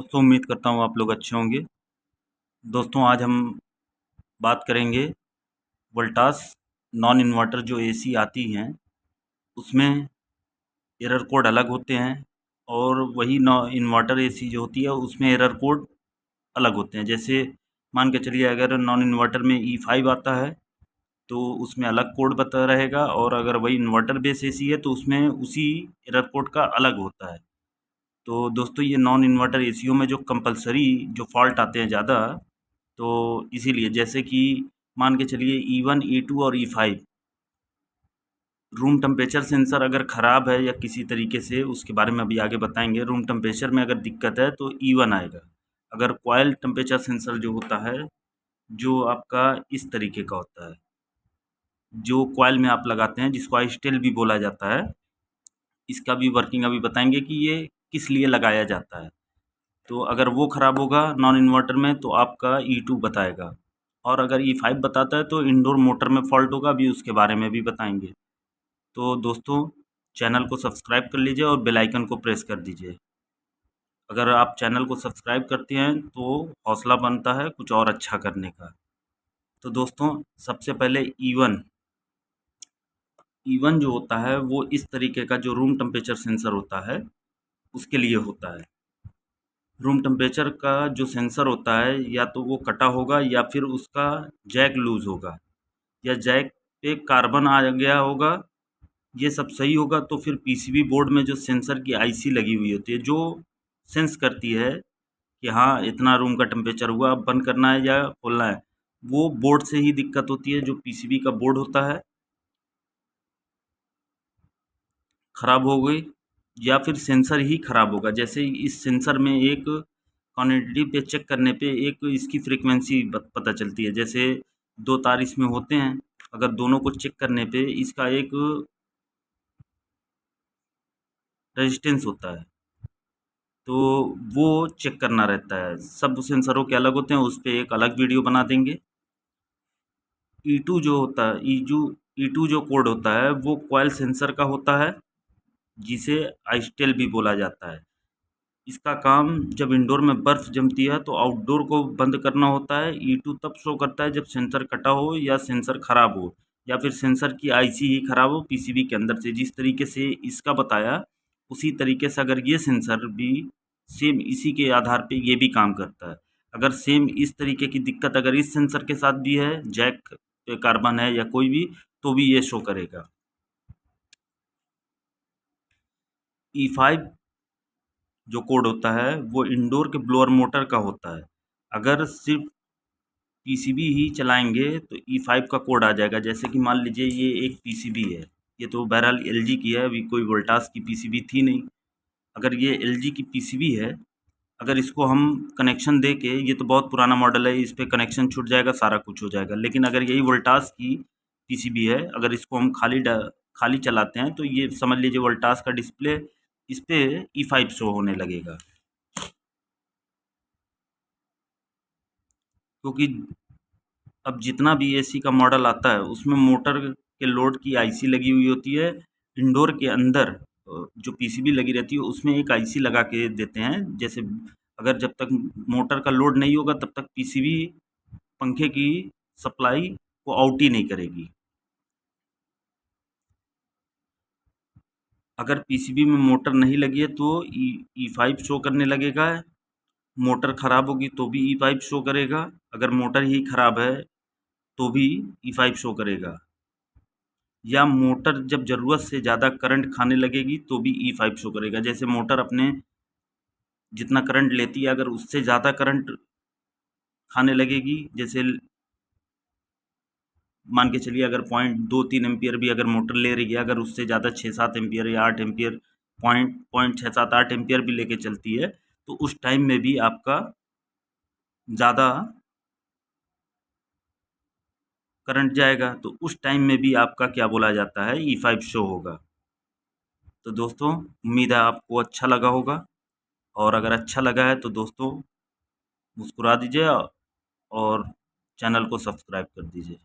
दोस्तों उम्मीद करता हूँ आप लोग अच्छे होंगे। दोस्तों आज हम बात करेंगे वोल्टास नॉन इन्वर्टर जो एसी आती हैं उसमें एरर कोड अलग होते हैं और वही नॉन इन्वर्टर एसी जो होती है उसमें एरर कोड अलग होते हैं। जैसे मान के चलिए अगर नॉन इन्वर्टर में E5 आता है तो उसमें अलग कोड बता रहेगा, और अगर वही इन्वर्टर बेस एसी है तो उसमें उसी एरर कोड का अलग होता है। तो दोस्तों ये नॉन इन्वर्टर एसीओ में जो कंपलसरी जो फॉल्ट आते हैं ज़्यादा, तो इसीलिए जैसे कि मान के चलिए E1 E2 और E5 रूम टेम्परेचर सेंसर अगर ख़राब है या किसी तरीके से, उसके बारे में अभी आगे बताएंगे। रूम टेम्परेचर में अगर दिक्कत है तो E1 आएगा। अगर कॉइल टेम्परेचर सेंसर जो होता है जो आपका इस तरीके का होता है, जो कॉइल में आप लगाते हैं जिसको आइस्टेल भी बोला जाता है, इसका भी वर्किंग अभी बताएंगे कि ये किस लिए लगाया जाता है। तो अगर वो ख़राब होगा नॉन इन्वर्टर में तो आपका E2 बताएगा, और अगर E5 बताता है तो इंडोर मोटर में फॉल्ट होगा, अभी उसके बारे में भी बताएंगे। तो दोस्तों चैनल को सब्सक्राइब कर लीजिए और बेल आइकन को प्रेस कर दीजिए। अगर आप चैनल को सब्सक्राइब करते हैं तो हौसला बनता है कुछ और अच्छा करने का। तो दोस्तों सबसे पहले E1 जो होता है वो इस तरीके का जो रूम टेम्परेचर सेंसर होता है उसके लिए होता है। रूम टेम्परेचर का जो सेंसर होता है या तो वो कटा होगा या फिर उसका जैक लूज़ होगा, या जैक पे कार्बन आ गया होगा। ये सब सही होगा तो फिर पीसीबी बोर्ड में जो सेंसर की आईसी लगी हुई होती है जो सेंस करती है कि हाँ इतना रूम का टेम्परेचर हुआ, अब बंद करना है या खोलना है, वो बोर्ड से ही दिक्कत होती है। जो पीसीबी का बोर्ड होता है ख़राब हो गई या फिर सेंसर ही ख़राब होगा। जैसे इस सेंसर में एक क्वांटिटी पे चेक करने पे एक इसकी फ्रीक्वेंसी पता चलती है। जैसे दो तार इसमें होते हैं, अगर दोनों को चेक करने पे इसका एक रेजिस्टेंस होता है, तो वो चेक करना रहता है। सब सेंसरों के अलग होते हैं, उस पे एक अलग वीडियो बना देंगे। E2 जो होता है E2 जो कोड होता है वो कॉइल सेंसर का होता है, जिसे आइस्टेल भी बोला जाता है। इसका काम जब इंडोर में बर्फ़ जमती है तो आउटडोर को बंद करना होता है। E2 तब शो करता है जब सेंसर कटा हो या सेंसर ख़राब हो या फिर सेंसर की आईसी ही ख़राब हो पीसीबी के अंदर से। जिस तरीके से इसका बताया उसी तरीके से अगर ये सेंसर भी सेम इसी के आधार पे ये भी काम करता है। अगर सेम इस तरीके की दिक्कत अगर इस सेंसर के साथ भी है, जैक पे कार्बन है या कोई भी, तो भी ये शो करेगा। E5 जो कोड होता है वो इंडोर के ब्लोअर मोटर का होता है। अगर सिर्फ पीसीबी ही चलाएंगे तो E5 का कोड आ जाएगा। जैसे कि मान लीजिए ये एक पीसीबी है, ये तो बहरहाल एलजी की है, अभी कोई वोल्टास की पीसीबी थी नहीं। अगर ये एलजी की पीसीबी है, अगर इसको हम कनेक्शन दे के, ये तो बहुत पुराना मॉडल है, इस पे कनेक्शन छूट जाएगा, सारा कुछ हो जाएगा। लेकिन अगर यही वोल्टास की पीसीबी है, अगर इसको हम खाली चलाते हैं तो ये समझ लीजिए वोल्टास का डिस्प्ले इस पे E5 शो होने लगेगा। क्योंकि अब जितना भी एसी का मॉडल आता है उसमें मोटर के लोड की आईसी लगी हुई होती है। इंडोर के अंदर जो पीसीबी लगी रहती है उसमें एक आईसी लगा के देते हैं। जैसे अगर जब तक मोटर का लोड नहीं होगा तब तक पीसीबी पंखे की सप्लाई को आउट ही नहीं करेगी। अगर पीसीबी में मोटर नहीं लगी है तो E5 शो करने लगेगा। मोटर ख़राब होगी तो भी E5 शो करेगा। अगर मोटर ही ख़राब है तो भी E5 शो करेगा। या मोटर जब ज़रूरत से ज़्यादा करंट खाने लगेगी तो भी E5 शो करेगा। जैसे मोटर अपने जितना करंट लेती है अगर उससे ज़्यादा करंट खाने लगेगी, जैसे मान के चलिए अगर 0.23 एम्पियर भी अगर मोटर ले रही है, अगर उससे ज़्यादा 6-7 एम्पियर या 8 एम्पियर, पॉइंट पॉइंट 6-7-8 एम्पियर भी लेके चलती है तो उस टाइम में भी आपका ज़्यादा करंट जाएगा, तो उस टाइम में भी आपका क्या बोला जाता है E5 शो होगा। तो दोस्तों उम्मीद है आपको अच्छा लगा होगा, और अगर अच्छा लगा है तो दोस्तों मुस्कुरा दीजिए और चैनल को सब्सक्राइब कर दीजिए।